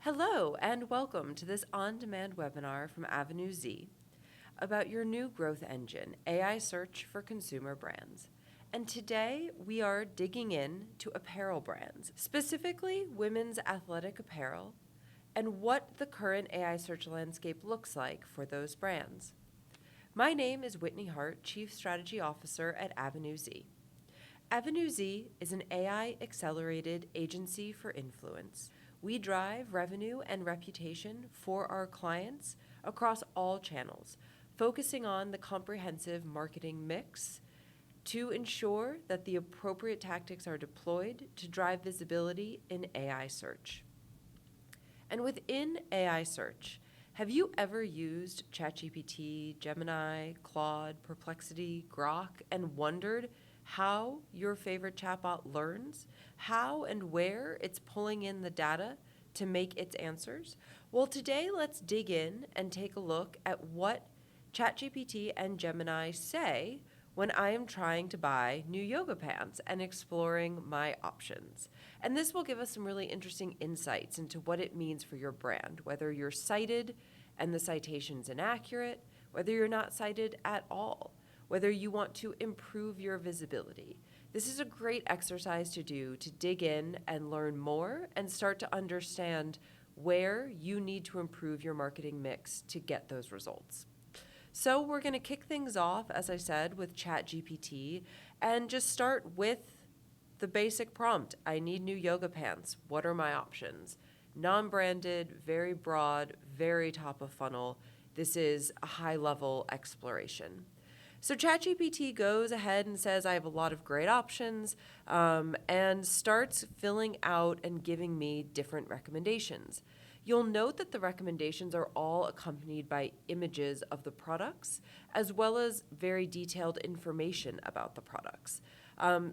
Hello, and welcome to this on-demand webinar from Avenue Z about your new growth engine, AI search for consumer brands. And today we are digging in to apparel brands, specifically women's athletic apparel, and what the current AI search landscape looks like for those brands. My name is Whitney Hart, Chief Strategy Officer at Avenue Z. Avenue Z is an AI-accelerated agency for influence. We drive revenue and reputation for our clients across all channels, focusing on the comprehensive marketing mix to ensure that the appropriate tactics are deployed to drive visibility in AI search. And within AI search, have you ever used ChatGPT, Gemini, Claude, Perplexity, Grok, and wondered how your favorite chatbot learns, how and where it's pulling in the data to make its answers? Well, today let's dig in and take a look at what ChatGPT and Gemini say when I am trying to buy new yoga pants and exploring my options. And this will give us some really interesting insights into what it means for your brand, whether you're cited and the citation's inaccurate, whether you're not cited at all, whether you want to improve your visibility. This is a great exercise to do to dig in and learn more and start to understand where you need to improve your marketing mix to get those results. So we're going to kick things off, as I said, with ChatGPT and just start with the basic prompt. I need new yoga pants. What are my options? Non-branded, very broad, very top of funnel. This is a high-level exploration. So ChatGPT goes ahead and says, I have a lot of great options, and starts filling out and giving me different recommendations. You'll note that the recommendations are all accompanied by images of the products, as well as very detailed information about the products.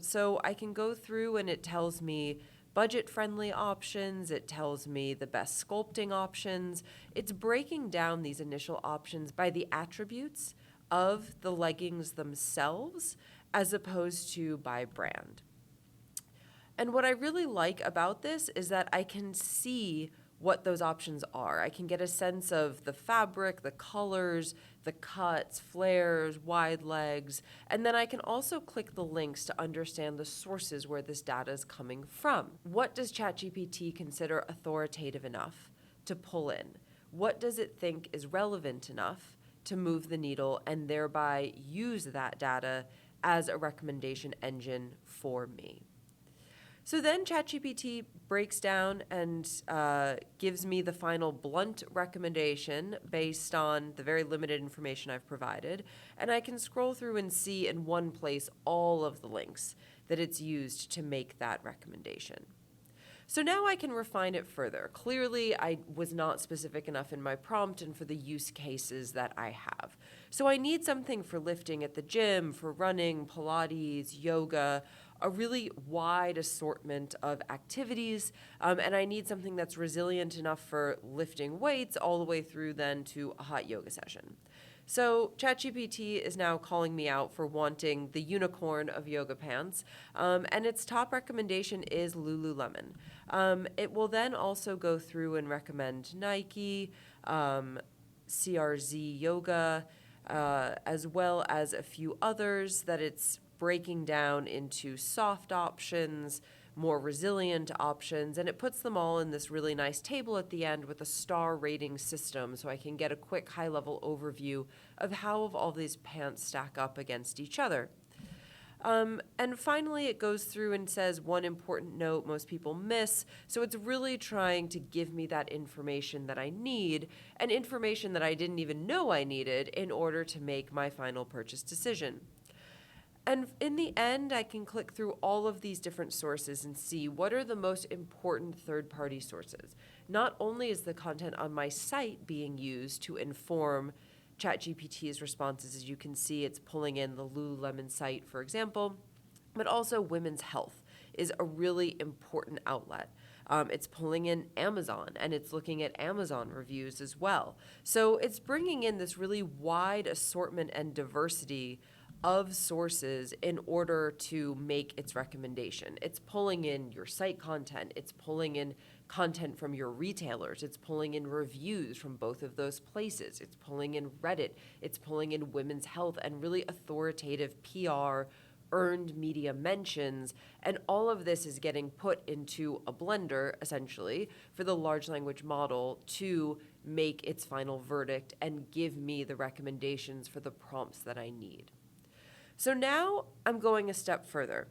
So I can go through and it tells me budget-friendly options, it tells me the best sculpting options. It's breaking down these initial options by the attributes of the leggings themselves as opposed to by brand. And what I really like about this is that I can see what those options are. I can get a sense of the fabric, the colors, the cuts, flares, wide legs, and then I can also click the links to understand the sources where this data is coming from. What does ChatGPT consider authoritative enough to pull in? What does it think is relevant enough to move the needle and thereby use that data as a recommendation engine for me? So then ChatGPT breaks down and gives me the final blunt recommendation based on the very limited information I've provided. And I can scroll through and see in one place all of the links that it's used to make that recommendation. So now I can refine it further. Clearly, I was not specific enough in my prompt and for the use cases that I have. So I need something for lifting at the gym, for running, Pilates, yoga, a really wide assortment of activities, and I need something that's resilient enough for lifting weights all the way through then to a hot yoga session. So ChatGPT is now calling me out for wanting the unicorn of yoga pants, and its top recommendation is Lululemon. It will then also go through and recommend Nike, CRZ Yoga, as well as a few others that it's breaking down into soft options, more resilient options, and it puts them all in this really nice table at the end with a star rating system so I can get a quick high-level overview of how all these pants stack up against each other. And finally, it goes through and says one important note most people miss. So it's really trying to give me that information that I need and information that I didn't even know I needed in order to make my final purchase decision. And in the end, I can click through all of these different sources and see what are the most important third-party sources. Not only is the content on my site being used to inform ChatGPT's responses, as you can see, it's pulling in the Lululemon site, for example, but also Women's Health is a really important outlet. It's pulling in Amazon, and it's looking at Amazon reviews as well. So it's bringing in this really wide assortment and diversity of sources in order to make its recommendation. It's pulling in your site content, it's pulling in content from your retailers, it's pulling in reviews from both of those places, it's pulling in Reddit, it's pulling in women's health and really authoritative PR, earned media mentions, and all of this is getting put into a blender, essentially, for the large language model to make its final verdict and give me the recommendations for the prompts that I need. So now I'm going a step further.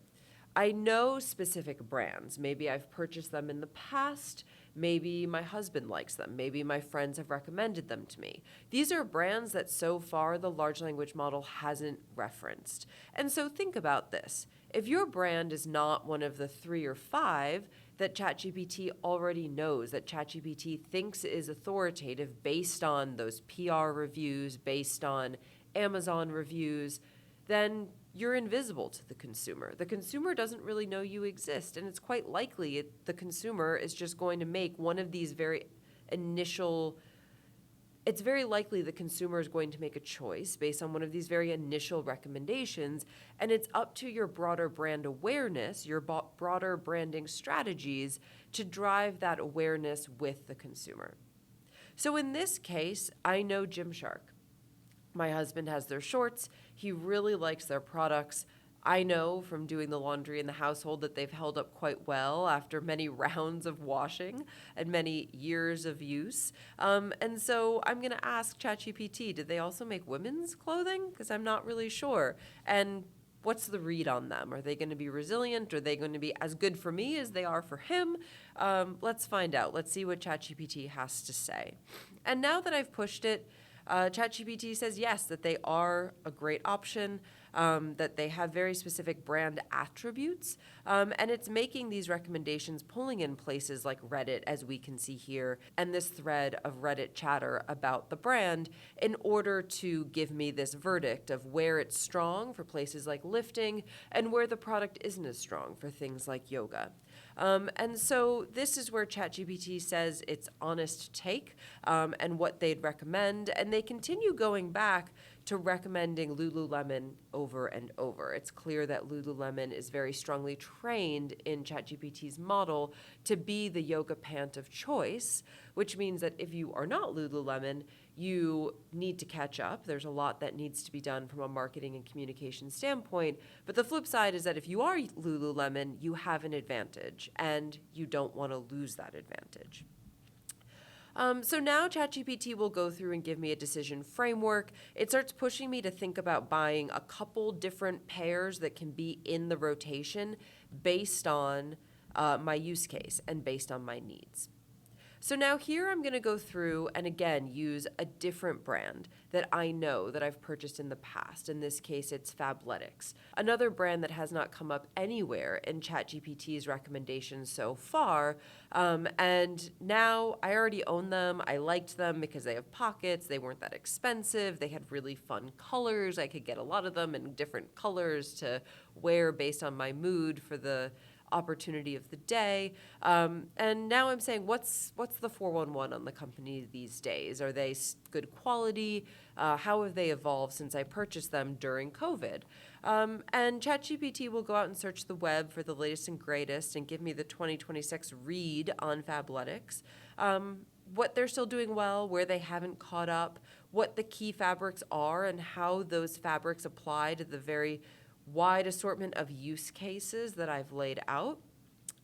I know specific brands. Maybe I've purchased them in the past. Maybe my husband likes them. Maybe my friends have recommended them to me. These are brands that so far the large language model hasn't referenced. And so think about this. If your brand is not one of the 3 or 5 that ChatGPT already knows, that ChatGPT thinks is authoritative based on those PR reviews, based on Amazon reviews, then you're invisible to the consumer. The consumer doesn't really know you exist, and it's quite likely the consumer is just going to make one of these it's very likely the consumer is going to make a choice based on one of these very initial recommendations, and it's up to your broader brand awareness, your broader branding strategies to drive that awareness with the consumer. So in this case, I know Gymshark. My husband has their shorts. He really likes their products. I know from doing the laundry in the household that they've held up quite well after many rounds of washing and many years of use. And so I'm going to ask ChatGPT, did they also make women's clothing? Because I'm not really sure. And what's the read on them? Are they going to be resilient? Are they going to be as good for me as they are for him? Let's find out. Let's see what ChatGPT has to say. And now that I've pushed it, ChatGPT says yes, that they are a great option, that they have very specific brand attributes, and it's making these recommendations, pulling in places like Reddit, as we can see here, and this thread of Reddit chatter about the brand in order to give me this verdict of where it's strong for places like lifting and where the product isn't as strong for things like yoga. And so this is where ChatGPT says its honest take and what they'd recommend. And they continue going back to recommending Lululemon over and over. It's clear that Lululemon is very strongly trained in ChatGPT's model to be the yoga pant of choice, which means that if you are not Lululemon, you need to catch up. There's a lot that needs to be done from a marketing and communication standpoint. But the flip side is that if you are Lululemon, you have an advantage, and you don't want to lose that advantage. So now ChatGPT will go through and give me a decision framework. It starts pushing me to think about buying a couple different pairs that can be in the rotation based on my use case and based on my needs. So now here I'm going to go through and again use a different brand that I know that I've purchased in the past. In this case, it's Fabletics, another brand that has not come up anywhere in ChatGPT's recommendations so far. And now I already own them. I liked them because they have pockets. They weren't that expensive. They had really fun colors. I could get a lot of them in different colors to wear based on my mood for the opportunity of the day. And now I'm saying, what's the 411 on the company these days? Are they good quality? How have they evolved since I purchased them during COVID? And ChatGPT will go out and search the web for the latest and greatest and give me the 2026 read on Fabletics. What they're still doing well, where they haven't caught up, what the key fabrics are, and how those fabrics apply to the very wide assortment of use cases that I've laid out.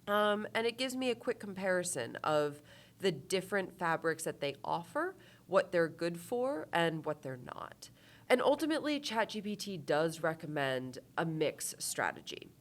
And it gives me a quick comparison of the different fabrics that they offer, what they're good for, and what they're not. And ultimately, ChatGPT does recommend a mix strategy.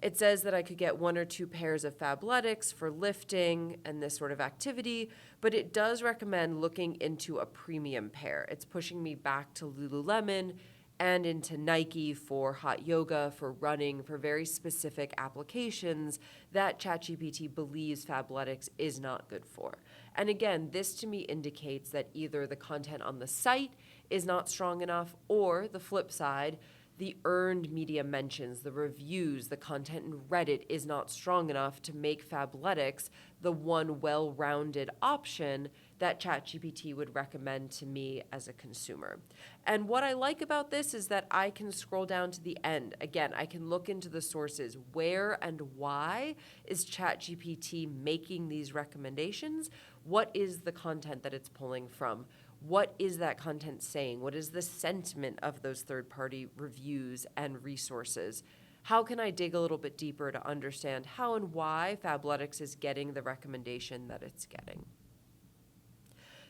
It says that I could get 1 or 2 pairs of Fabletics for lifting and this sort of activity, but it does recommend looking into a premium pair. It's pushing me back to Lululemon and into Nike for hot yoga, for running, for very specific applications that ChatGPT believes Fabletics is not good for. And again, this to me indicates that either the content on the site is not strong enough, or the flip side, the earned media mentions, the reviews, the content in Reddit is not strong enough to make Fabletics the one well-rounded option that ChatGPT would recommend to me as a consumer. And what I like about this is that I can scroll down to the end. Again, I can look into the sources. Where and why is ChatGPT making these recommendations? What is the content that it's pulling from? What is that content saying? What is the sentiment of those third-party reviews and resources? How can I dig a little bit deeper to understand how and why Fabletics is getting the recommendation that it's getting?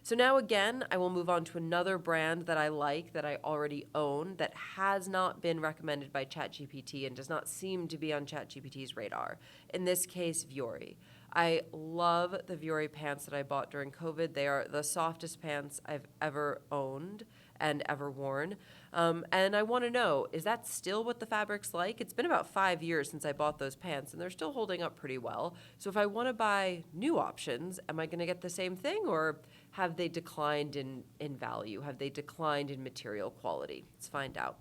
So now again, I will move on to another brand that I like, that I already own, that has not been recommended by ChatGPT and does not seem to be on ChatGPT's radar. In this case, Vuori. I love the Vuori pants that I bought during COVID. They are the softest pants I've ever owned and ever worn. And I want to know, is that still what the fabric's like? It's been about 5 years since I bought those pants, and they're still holding up pretty well. So if I want to buy new options, am I going to get the same thing, or have they declined in value? Have they declined in material quality? Let's find out.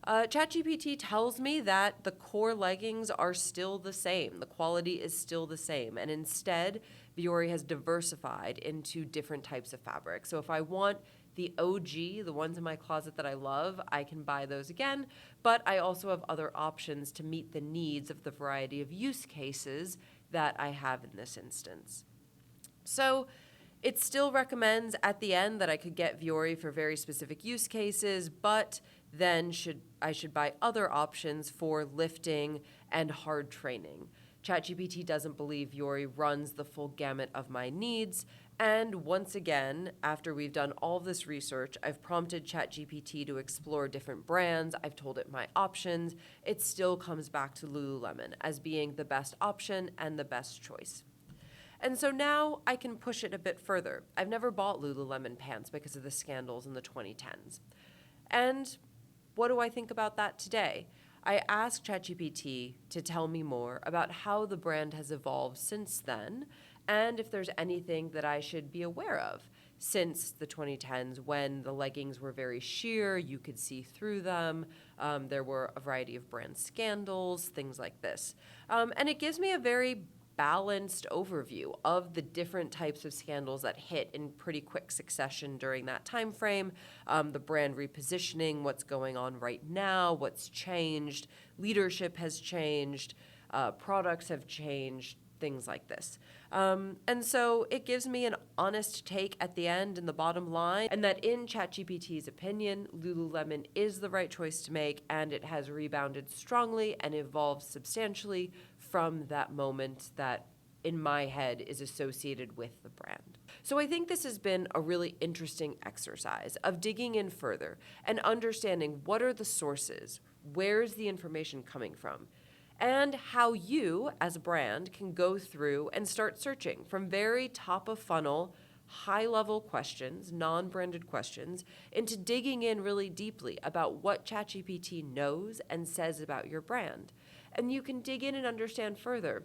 ChatGPT tells me that the core leggings are still the same. The quality is still the same. And instead, Vuori has diversified into different types of fabric. So if I want the OG, the ones in my closet that I love, I can buy those again. But I also have other options to meet the needs of the variety of use cases that I have in this instance. So it still recommends at the end that I could get Vuori for very specific use cases, but then I should buy other options for lifting and hard training. ChatGPT doesn't believe Vuori runs the full gamut of my needs. And once again, after we've done all this research, I've prompted ChatGPT to explore different brands. I've told it my options. It still comes back to Lululemon as being the best option and the best choice. And so now I can push it a bit further. I've never bought Lululemon pants because of the scandals in the 2010s. And what do I think about that today? I asked ChatGPT to tell me more about how the brand has evolved since then, and if there's anything that I should be aware of since the 2010s, when the leggings were very sheer, you could see through them, there were a variety of brand scandals, things like this. And it gives me a very balanced overview of the different types of scandals that hit in pretty quick succession during that time frame, the brand repositioning, what's going on right now, what's changed, leadership has changed, products have changed, things like this. And so it gives me an honest take at the end and the bottom line, and that in ChatGPT's opinion, Lululemon is the right choice to make, and it has rebounded strongly and evolved substantially from that moment that in my head is associated with the brand. So I think this has been a really interesting exercise of digging in further and understanding what are the sources, where's the information coming from, and how you as a brand can go through and start searching from very top of funnel, high-level questions, non-branded questions, into digging in really deeply about what ChatGPT knows and says about your brand. And you can dig in and understand further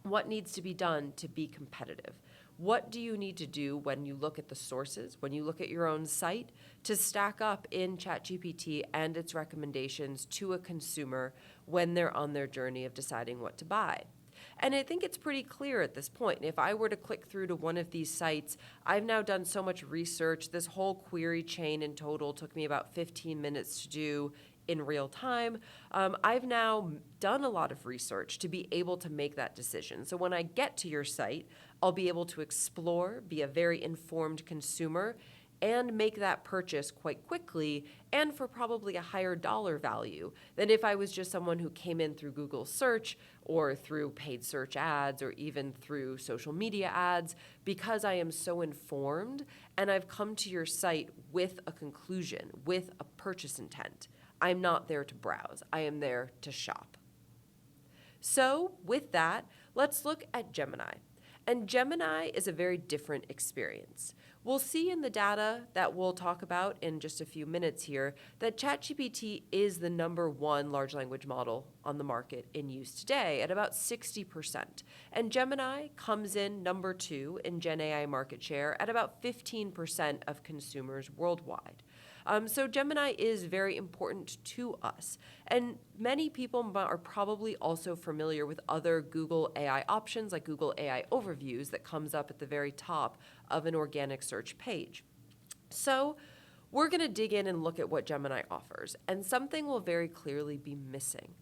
what needs to be done to be competitive. What do you need to do when you look at the sources, when you look at your own site, to stack up in ChatGPT and its recommendations to a consumer when they're on their journey of deciding what to buy? And I think it's pretty clear at this point. If I were to click through to one of these sites, I've now done so much research. This whole query chain in total took me about 15 minutes to do in real time. I've now done a lot of research to be able to make that decision. So when I get to your site, I'll be able to explore, be a very informed consumer, and make that purchase quite quickly and for probably a higher dollar value than if I was just someone who came in through Google search or through paid search ads or even through social media ads, because I am so informed and I've come to your site with a conclusion, with a purchase intent. I'm not there to browse. I am there to shop. So with that, let's look at Gemini. And Gemini is a very different experience. We'll see in the data that we'll talk about in just a few minutes here that ChatGPT is the #1 large language model on the market in use today at about 60%. And Gemini comes in #2 in Gen AI market share at about 15% of consumers worldwide. So Gemini is very important to us. And many people are probably also familiar with other Google AI options like Google AI Overviews that comes up at the very top of an organic search page. So we're going to dig in and look at what Gemini offers, and something will very clearly be missing.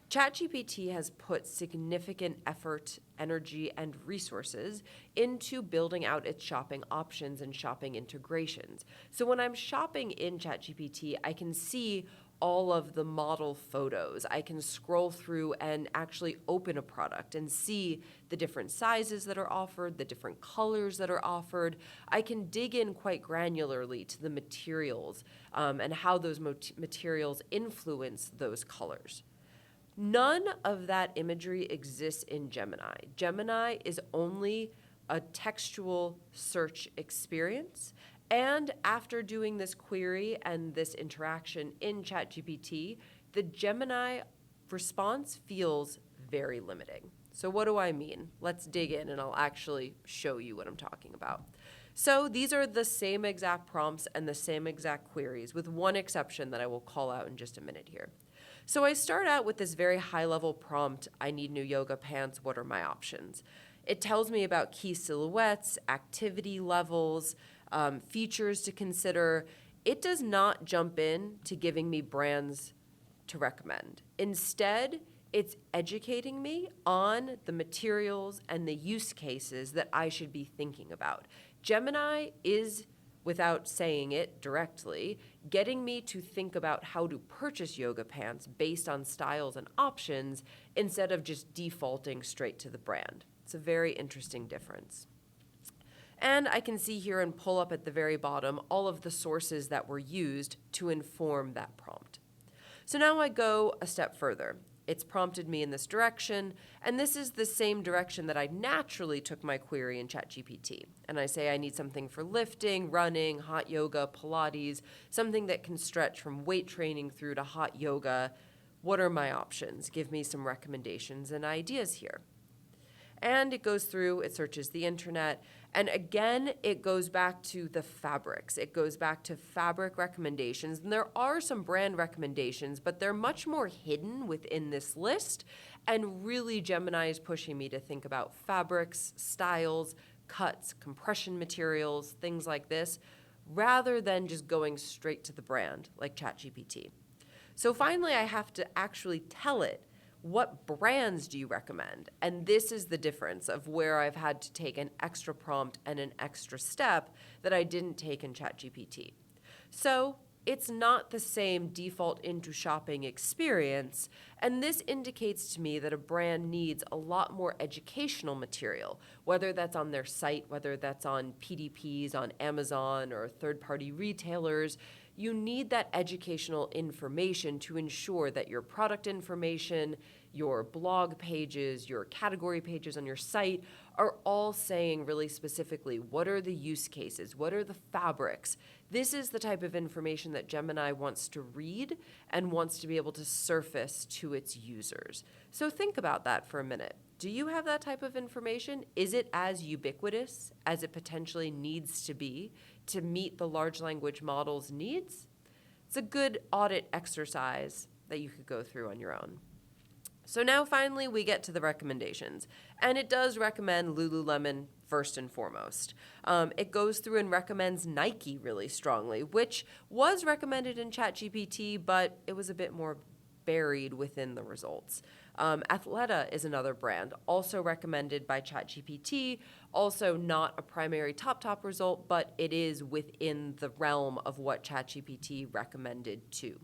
ChatGPT has put significant effort, energy, and resources into building out its shopping options and shopping integrations. So when I'm shopping in ChatGPT, I can see all of the model photos. I can scroll through and actually open a product and see the different sizes that are offered, the different colors that are offered. I can dig in quite granularly to the materials and how those materials influence those colors. None of that imagery exists in Gemini. Gemini is only a textual search experience. And after doing this query and this interaction in ChatGPT, the Gemini response feels very limiting. So what do I mean? Let's dig in and I'll actually show you what I'm talking about. So these are the same exact prompts and the same exact queries, with one exception that I will call out in just a minute here. So I start out with this very high-level prompt: I need new yoga pants, what are my options? It tells me about key silhouettes, activity levels, features to consider. It does not jump in to giving me brands to recommend. Instead, it's educating me on the materials and the use cases that I should be thinking about. Gemini is, without saying it directly, getting me to think about how to purchase yoga pants based on styles and options instead of just defaulting straight to the brand. It's a very interesting difference. And I can see here and pull up at the very bottom all of the sources that were used to inform that prompt. So now I go a step further. It's prompted me in this direction, and this is the same direction that I naturally took my query in ChatGPT. And I say I need something for lifting, running, hot yoga, Pilates, something that can stretch from weight training through to hot yoga. What are my options? Give me some recommendations and ideas here. And it goes through, it searches the internet, and again, it goes back to the fabrics. It goes back to fabric recommendations, and there are some brand recommendations, but they're much more hidden within this list, and really Gemini is pushing me to think about fabrics, styles, cuts, compression materials, things like this, rather than just going straight to the brand like ChatGPT. So finally, I have to actually tell it, what brands do you recommend? And this is the difference of where I've had to take an extra prompt and an extra step that I didn't take in ChatGPT. So it's not the same default into shopping experience, and this indicates to me that a brand needs a lot more educational material, whether that's on their site, whether that's on PDPs, on Amazon, or third-party retailers. You need that educational information to ensure that your product information, your blog pages, your category pages on your site are all saying really specifically, what are the use cases? What are the fabrics? This is the type of information that Gemini wants to read and wants to be able to surface to its users. So think about that for a minute. Do you have that type of information? Is it as ubiquitous as it potentially needs to be to meet the large language model's needs? It's a good audit exercise that you could go through on your own. So now finally we get to the recommendations, and it does recommend Lululemon first and foremost. It goes through and recommends Nike really strongly, which was recommended in ChatGPT, but it was a bit more buried within the results. Athleta is another brand, also recommended by ChatGPT, also not a primary top result, but it is within the realm of what ChatGPT recommended too.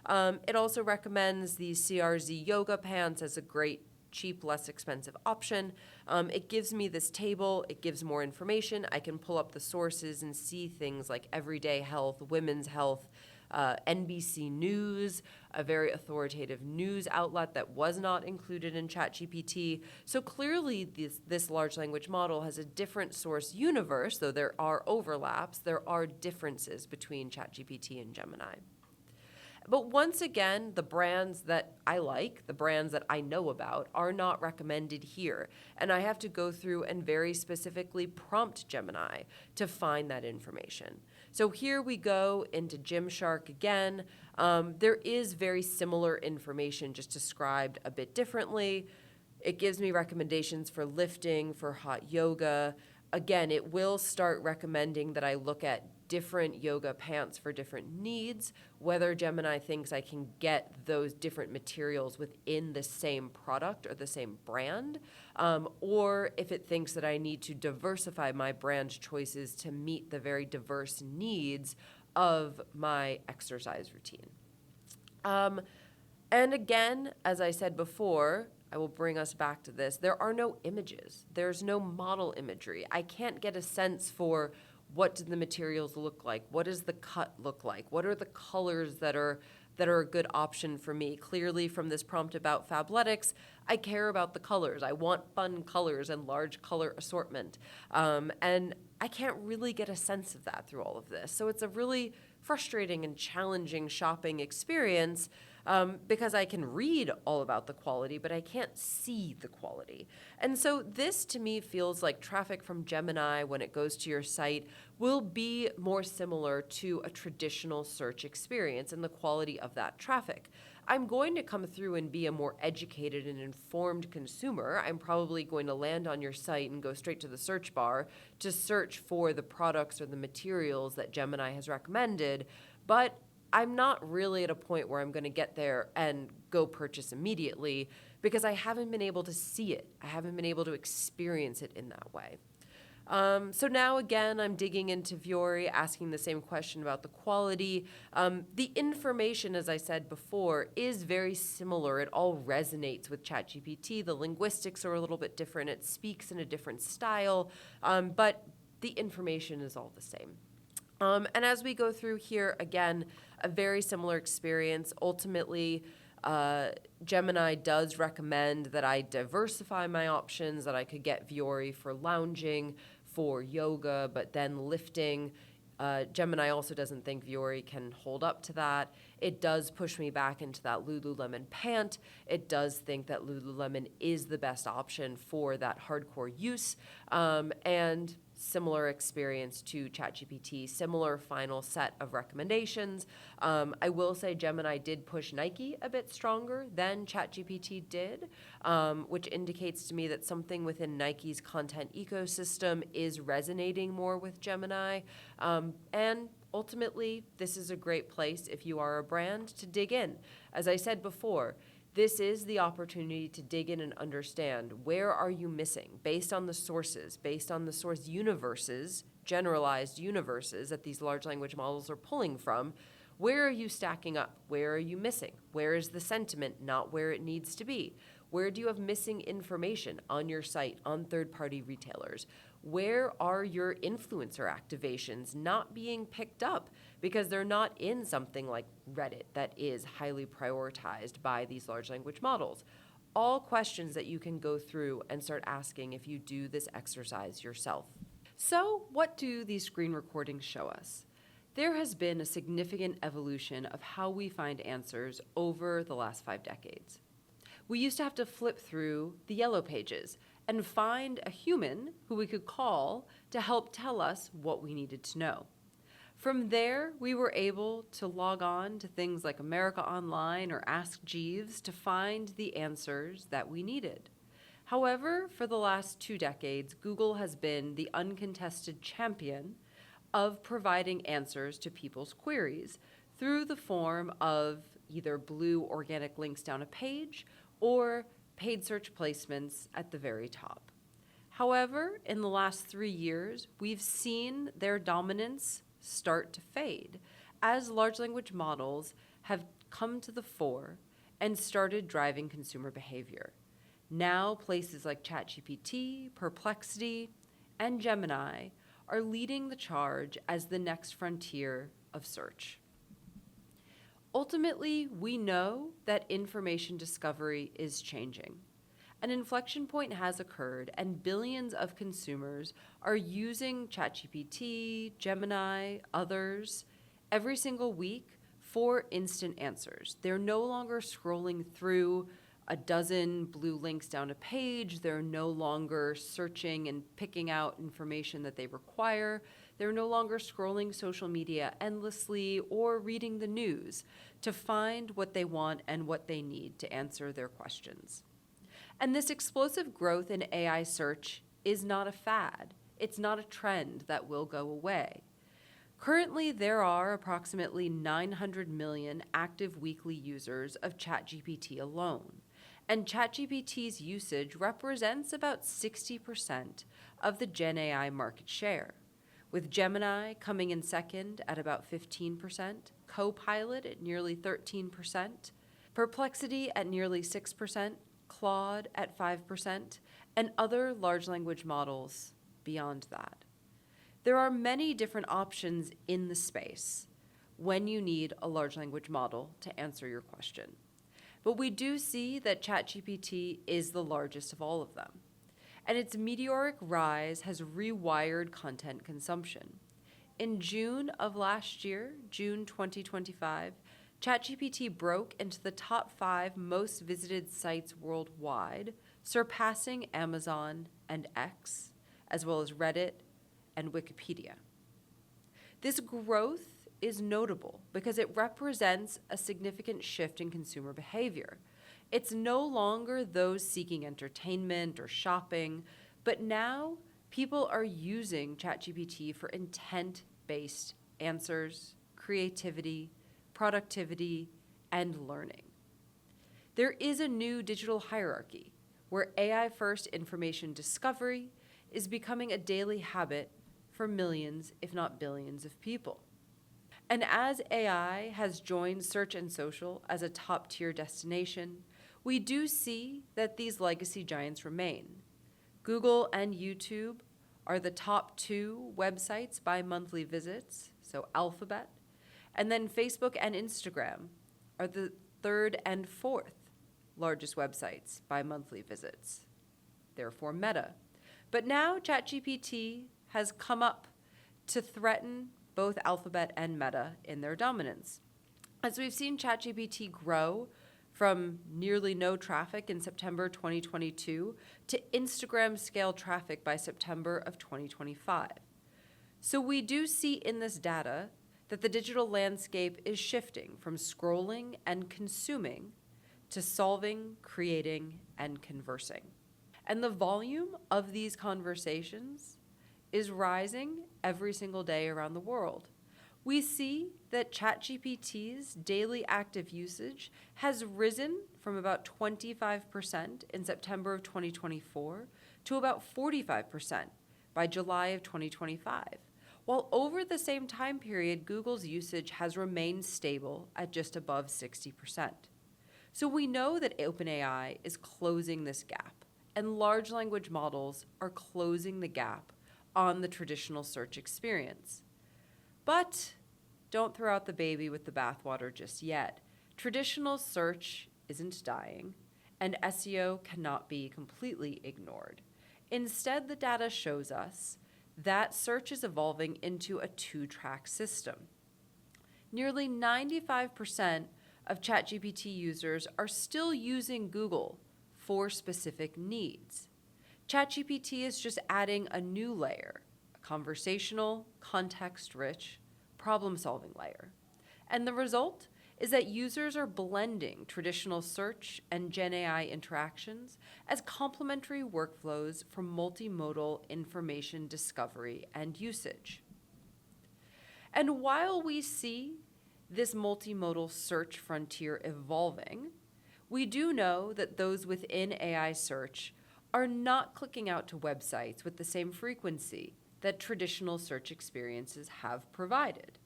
It also recommends the CRZ yoga pants as a great, cheap, less expensive option. It gives me this table. It gives more information. I can pull up the sources and see things like Everyday Health, Women's Health, NBC News, a very authoritative news outlet that was not included in ChatGPT. So clearly this large language model has a different source universe, though there are overlaps, there are differences between ChatGPT and Gemini. But once again, the brands that I like, the brands that I know about, are not recommended here. And I have to go through and very specifically prompt Gemini to find that information. So here we go into Gymshark again. There is very similar information, just described a bit differently. It gives me recommendations for lifting, for hot yoga. Again, it will start recommending that I look at different yoga pants for different needs, whether Gemini thinks I can get those different materials within the same product or the same brand, or if it thinks that I need to diversify my brand choices to meet the very diverse needs of my exercise routine. And again, as I said before, I will bring us back to this. There are no images. There's no model imagery. I can't get a sense for what do the materials look like? What does the cut look like? What are the colors that are a good option for me? Clearly from this prompt about Fabletics, I care about the colors. I want fun colors and large color assortment. And I can't really get a sense of that through all of this. So it's a really frustrating and challenging shopping experience because I can read all about the quality, but I can't see the quality. And so this to me feels like traffic from Gemini when it goes to your site will be more similar to a traditional search experience and the quality of that traffic. I'm going to come through and be a more educated and informed consumer. I'm probably going to land on your site and go straight to the search bar to search for the products or the materials that Gemini has recommended, but I'm not really at a point where I'm going to get there and go purchase immediately because I haven't been able to see it. I haven't been able to experience it in that way. So now again, I'm digging into Vuori, asking the same question about the quality. The information, as I said before, is very similar. It all resonates with ChatGPT. The linguistics are a little bit different. It speaks in a different style, but the information is all the same. And as we go through here, again, a very similar experience. Ultimately, Gemini does recommend that I diversify my options, that I could get Vuori for lounging, for yoga, but then lifting. Gemini also doesn't think Vuori can hold up to that. It does push me back into that Lululemon pant. It does think that Lululemon is the best option for that hardcore use. And similar experience to ChatGPT, similar final set of recommendations. I will say Gemini did push Nike a bit stronger than ChatGPT did, which indicates to me that something within Nike's content ecosystem is resonating more with Gemini. And ultimately, this is a great place if you are a brand to dig in. As I said before, this is the opportunity to dig in and understand where are you missing based on the sources, based on the source universes, generalized universes that these large language models are pulling from. Where are you stacking up? Where are you missing? Where is the sentiment not where it needs to be? Where do you have missing information on your site, on third-party retailers? Where are your influencer activations not being picked up because they're not in something like Reddit that is highly prioritized by these large language models? All questions that you can go through and start asking if you do this exercise yourself. So, what do these screen recordings show us? There has been a significant evolution of how we find answers over the last 5 decades. We used to have to flip through the yellow pages and find a human who we could call to help tell us what we needed to know. From there, we were able to log on to things like America Online or Ask Jeeves to find the answers that we needed. However, for the last 2 decades, Google has been the uncontested champion of providing answers to people's queries through the form of either blue organic links down a page or paid search placements at the very top. However, in the last 3 years, we've seen their dominance start to fade as large language models have come to the fore and started driving consumer behavior. Now, places like ChatGPT, Perplexity, and Gemini are leading the charge as the next frontier of search. Ultimately, we know that information discovery is changing. An inflection point has occurred, and billions of consumers are using ChatGPT, Gemini, others, every single week for instant answers. They're no longer scrolling through a dozen blue links down a page. They're no longer searching and picking out information that they require. They're no longer scrolling social media endlessly or reading the news to find what they want and what they need to answer their questions. And this explosive growth in AI search is not a fad. It's not a trend that will go away. Currently, there are approximately 900 million active weekly users of ChatGPT alone, and ChatGPT's usage represents about 60% of the Gen AI market share, with Gemini coming in second at about 15%, Copilot at nearly 13%, Perplexity at nearly 6%, Claude at 5%, and other large language models beyond that. There are many different options in the space when you need a large language model to answer your question. But we do see that ChatGPT is the largest of all of them. And its meteoric rise has rewired content consumption. In June of last year, June 2025, ChatGPT broke into the top 5 most visited sites worldwide, surpassing Amazon and X, as well as Reddit and Wikipedia. This growth is notable because it represents a significant shift in consumer behavior. It's no longer those seeking entertainment or shopping, but now people are using ChatGPT for intent-based answers, creativity, productivity, and learning. There is a new digital hierarchy where AI-first information discovery is becoming a daily habit for millions, if not billions, of people. And as AI has joined search and social as a top-tier destination, we do see that these legacy giants remain. Google and YouTube are the top 2 websites by monthly visits, so Alphabet, and then Facebook and Instagram are the 3rd and 4th largest websites by monthly visits, therefore Meta. But now ChatGPT has come up to threaten both Alphabet and Meta in their dominance. As we've seen ChatGPT grow from nearly no traffic in September 2022 to Instagram scale traffic by September of 2025. So we do see in this data that the digital landscape is shifting from scrolling and consuming to solving, creating, and conversing. And the volume of these conversations is rising every single day around the world. We see that ChatGPT's daily active usage has risen from about 25% in September of 2024 to about 45% by July of 2025, while over the same time period, Google's usage has remained stable at just above 60%. So we know that OpenAI is closing this gap, and large language models are closing the gap on the traditional search experience. But don't throw out the baby with the bathwater just yet. Traditional search isn't dying, and SEO cannot be completely ignored. Instead, the data shows us that search is evolving into a 2-track system. Nearly 95% of ChatGPT users are still using Google for specific needs. ChatGPT is just adding a new layer, a conversational, context-rich, problem-solving layer. And the result is that users are blending traditional search and Gen AI interactions as complementary workflows for multimodal information discovery and usage. And while we see this multimodal search frontier evolving, we do know that those within AI search are not clicking out to websites with the same frequency that traditional search experiences have provided.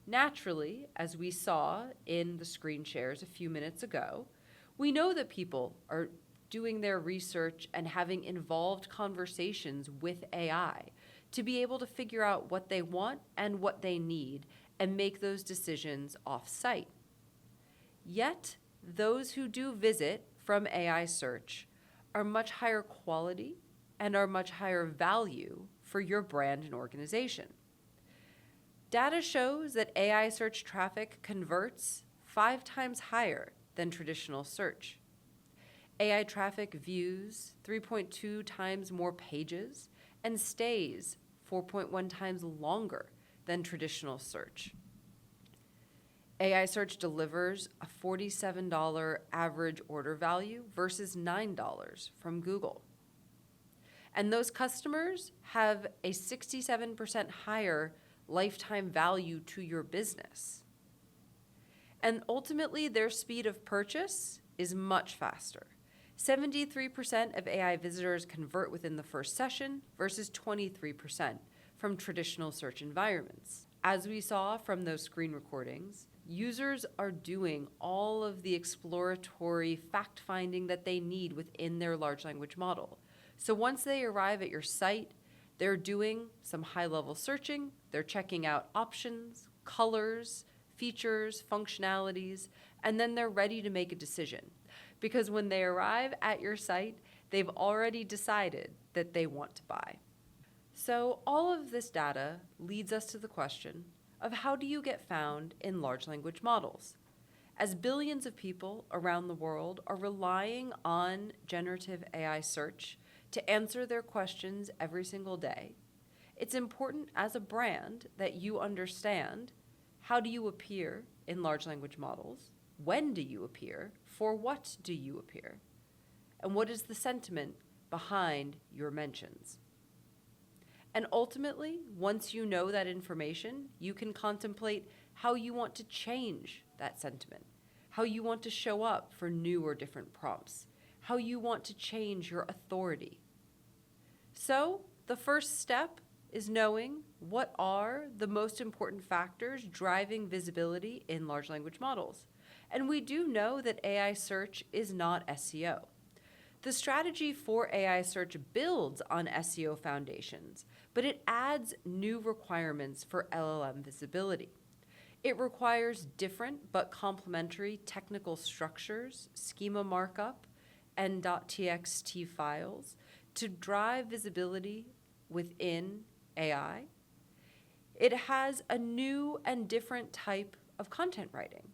Naturally, as we saw in the screen shares a few minutes ago, we know that people are doing their research and having involved conversations with AI to be able to figure out what they want and what they need and make those decisions off-site. Yet, those who do visit from AI search are much higher quality and are much higher value for your brand and organization. Data shows that AI search traffic converts 5 times higher than traditional search. AI traffic views 3.2 times more pages and stays 4.1 times longer than traditional search. AI search delivers a $47 average order value versus $9 from Google. And those customers have a 67% higher lifetime value to your business. And ultimately, their speed of purchase is much faster. 73% of AI visitors convert within the first session versus 23% from traditional search environments. As we saw from those screen recordings, users are doing all of the exploratory fact-finding that they need within their large language model. So once they arrive at your site, they're doing some high-level searching, they're checking out options, colors, features, functionalities, and then they're ready to make a decision. Because when they arrive at your site, they've already decided that they want to buy. So all of this data leads us to the question of how do you get found in large language models? As billions of people around the world are relying on generative AI search to answer their questions every single day, it's important as a brand that you understand how do you appear in large language models, when do you appear, for what do you appear, and what is the sentiment behind your mentions. And ultimately, once you know that information, you can contemplate how you want to change that sentiment, how you want to show up for new or different prompts, how you want to change your authority. So the first step is knowing what are the most important factors driving visibility in large language models. And we do know that AI search is not SEO. The strategy for AI search builds on SEO foundations, but it adds new requirements for LLM visibility. It requires different but complementary technical structures, schema markup, and .txt files to drive visibility within AI. It has a new and different type of content writing.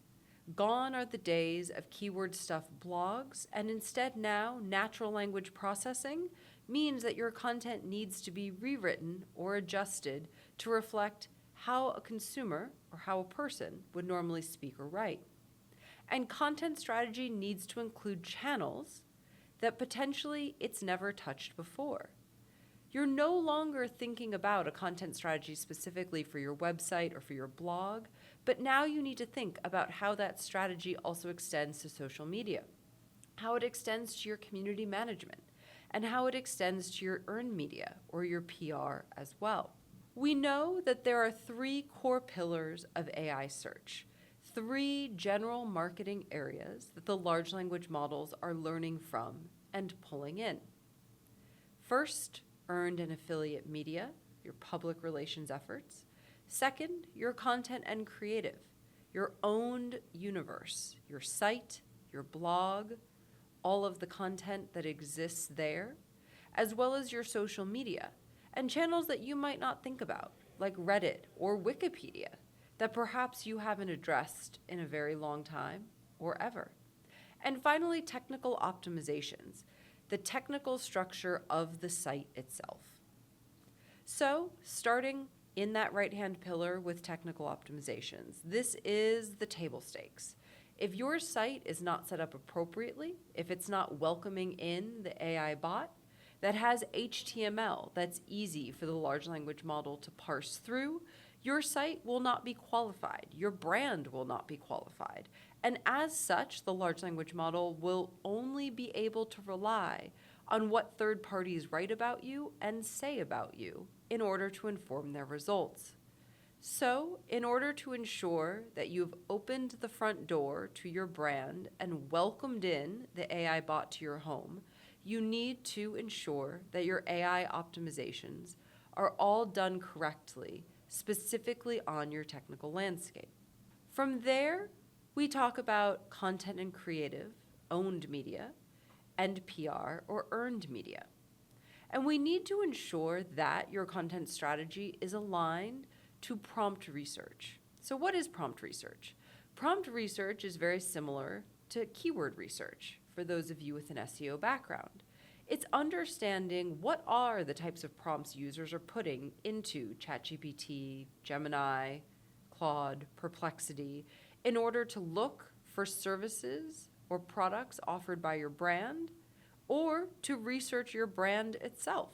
Gone are the days of keyword stuff blogs, and instead now natural language processing means that your content needs to be rewritten or adjusted to reflect how a consumer or how a person would normally speak or write. And content strategy needs to include channels that potentially it's never touched before. You're no longer thinking about a content strategy specifically for your website or for your blog, but now you need to think about how that strategy also extends to social media, how it extends to your community management, and how it extends to your earned media or your PR as well. We know that there are 3 core pillars of AI search, 3 general marketing areas that the large language models are learning from and pulling in. First, earned and affiliate media, your public relations efforts. Second, your content and creative, your owned universe, your site, your blog, all of the content that exists there, as well as your social media and channels that you might not think about, like Reddit or Wikipedia, that perhaps you haven't addressed in a very long time or ever. And finally, technical optimizations, the technical structure of the site itself. So, starting in that right-hand pillar with technical optimizations, this is the table stakes. If your site is not set up appropriately, if it's not welcoming in the AI bot that has HTML that's easy for the large language model to parse through, your site will not be qualified. Your brand will not be qualified. And as such, the large language model will only be able to rely on what third parties write about you and say about you in order to inform their results. So, in order to ensure that you've opened the front door to your brand and welcomed in the AI bot to your home, you need to ensure that your AI optimizations are all done correctly, specifically on your technical landscape. From there, we talk about content and creative, owned media, and PR or earned media. And we need to ensure that your content strategy is aligned to prompt research. So what is prompt research? Prompt research is very similar to keyword research for those of you with an SEO background. It's understanding what are the types of prompts users are putting into ChatGPT, Gemini, Claude, Perplexity, in order to look for services or products offered by your brand, or to research your brand itself.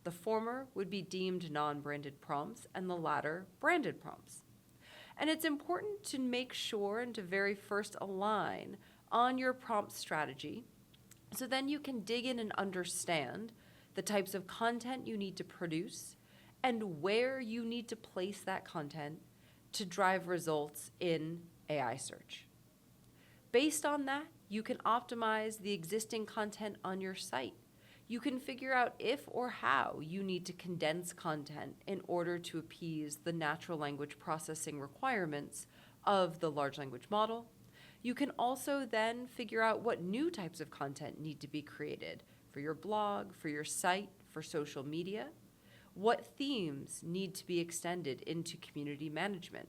The former would be deemed non-branded prompts, and the latter branded prompts. And it's important to make sure and to very first align on your prompt strategy, so then you can dig in and understand the types of content you need to produce and where you need to place that content to drive results in AI search. Based on that, you can optimize the existing content on your site. You can figure out if or how you need to condense content in order to appease the natural language processing requirements of the large language model. You can also then figure out what new types of content need to be created for your blog, for your site, for social media. What themes need to be extended into community management,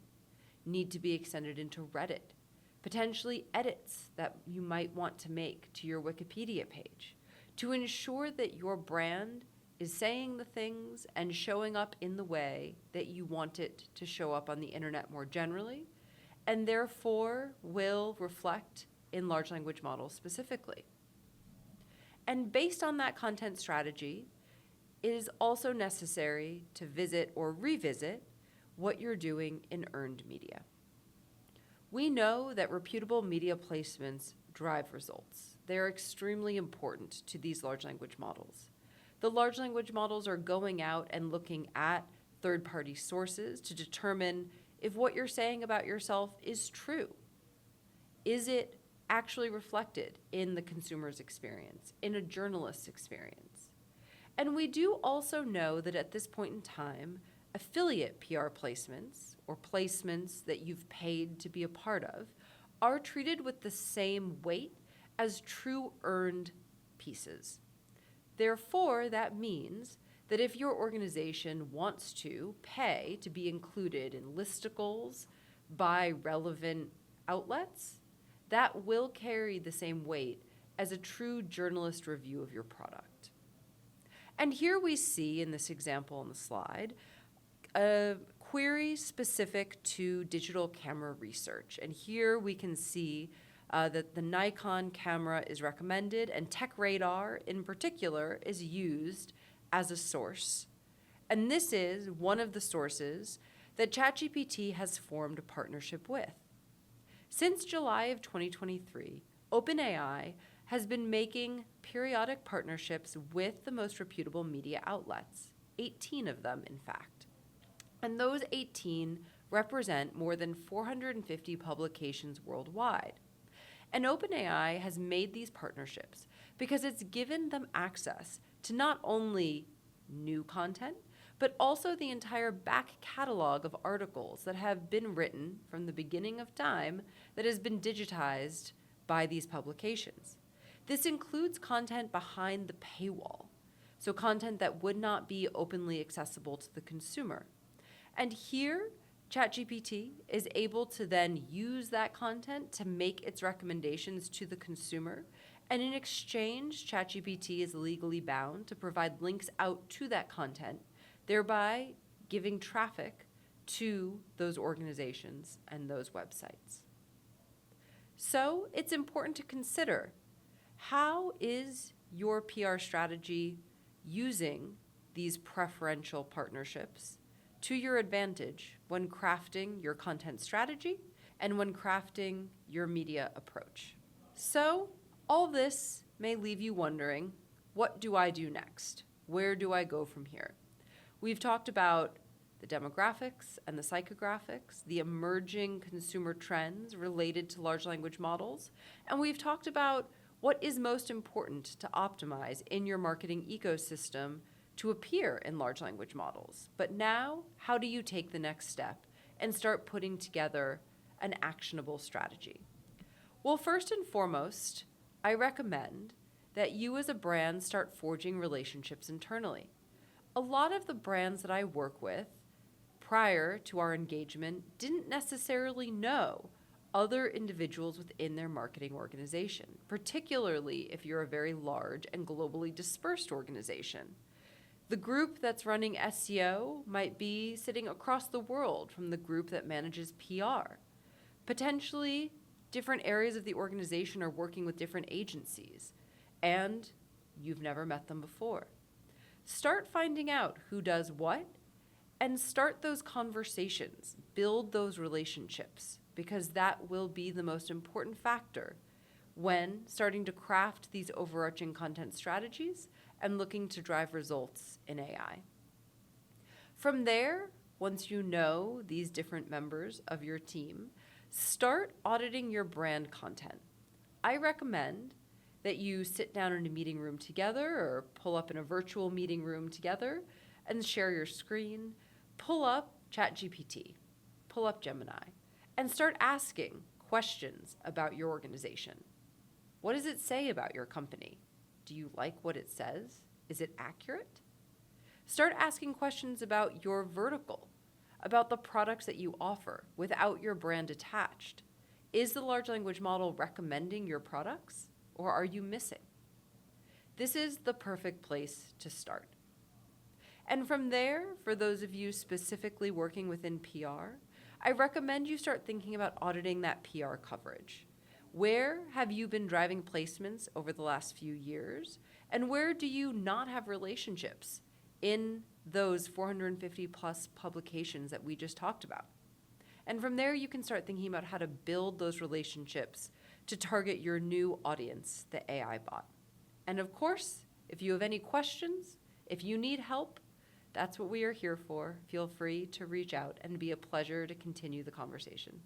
need to be extended into Reddit, potentially edits that you might want to make to your Wikipedia page to ensure that your brand is saying the things and showing up in the way that you want it to show up on the internet more generally, and therefore will reflect in large language models specifically. And based on that content strategy, it is also necessary to visit or revisit what you're doing in earned media. We know that reputable media placements drive results. They're extremely important to these large language models. The large language models are going out and looking at third-party sources to determine if what you're saying about yourself is true. Is it actually reflected in the consumer's experience, in a journalist's experience? And we do also know that at this point in time, affiliate PR placements, or placements that you've paid to be a part of, are treated with the same weight as true earned pieces. Therefore, that means that if your organization wants to pay to be included in listicles by relevant outlets, that will carry the same weight as a true journalist review of your product. And here we see in this example on the slide, a query specific to digital camera research. And here we can see that the Nikon camera is recommended, and TechRadar in particular is used as a source. And this is one of the sources that ChatGPT has formed a partnership with. Since July of 2023, OpenAI has been making periodic partnerships with the most reputable media outlets, 18 of them, in fact. And those 18 represent more than 450 publications worldwide. And OpenAI has made these partnerships because it's given them access to not only new content, but also the entire back catalog of articles that have been written from the beginning of time that has been digitized by these publications. This includes content behind the paywall, so content that would not be openly accessible to the consumer. And here, ChatGPT is able to then use that content to make its recommendations to the consumer. And in exchange, ChatGPT is legally bound to provide links out to that content, thereby giving traffic to those organizations and those websites. So it's important to consider, how is your PR strategy using these preferential partnerships to your advantage when crafting your content strategy and when crafting your media approach? So all this may leave you wondering, what do I do next? Where do I go from here? We've talked about the demographics and the psychographics, the emerging consumer trends related to large language models, and we've talked about what is most important to optimize in your marketing ecosystem to appear in large language models. But now, how do you take the next step and start putting together an actionable strategy? Well, first and foremost, I recommend that you as a brand start forging relationships internally. A lot of the brands that I work with prior to our engagement didn't necessarily know other individuals within their marketing organization, particularly if you're a very large and globally dispersed organization. The group that's running SEO might be sitting across the world from the group that manages PR. Potentially, different areas of the organization are working with different agencies, and you've never met them before. Start finding out who does what and start those conversations. Build those relationships, because that will be the most important factor when starting to craft these overarching content strategies and looking to drive results in AI. From there, once you know these different members of your team, start auditing your brand content. I recommend that you sit down in a meeting room together or pull up in a virtual meeting room together and share your screen, pull up ChatGPT, pull up Gemini, and start asking questions about your organization. What does it say about your company? Do you like what it says? Is it accurate? Start asking questions about your vertical, about the products that you offer without your brand attached. Is the large language model recommending your products, or are you missing? This is the perfect place to start. And from there, for those of you specifically working within PR, I recommend you start thinking about auditing that PR coverage. Where have you been driving placements over the last few years? And where do you not have relationships in those 450 plus publications that we just talked about? And from there, you can start thinking about how to build those relationships to target your new audience, the AI bot. And of course, if you have any questions, if you need help, that's what we are here for. Feel free to reach out, and it'd be a pleasure to continue the conversation.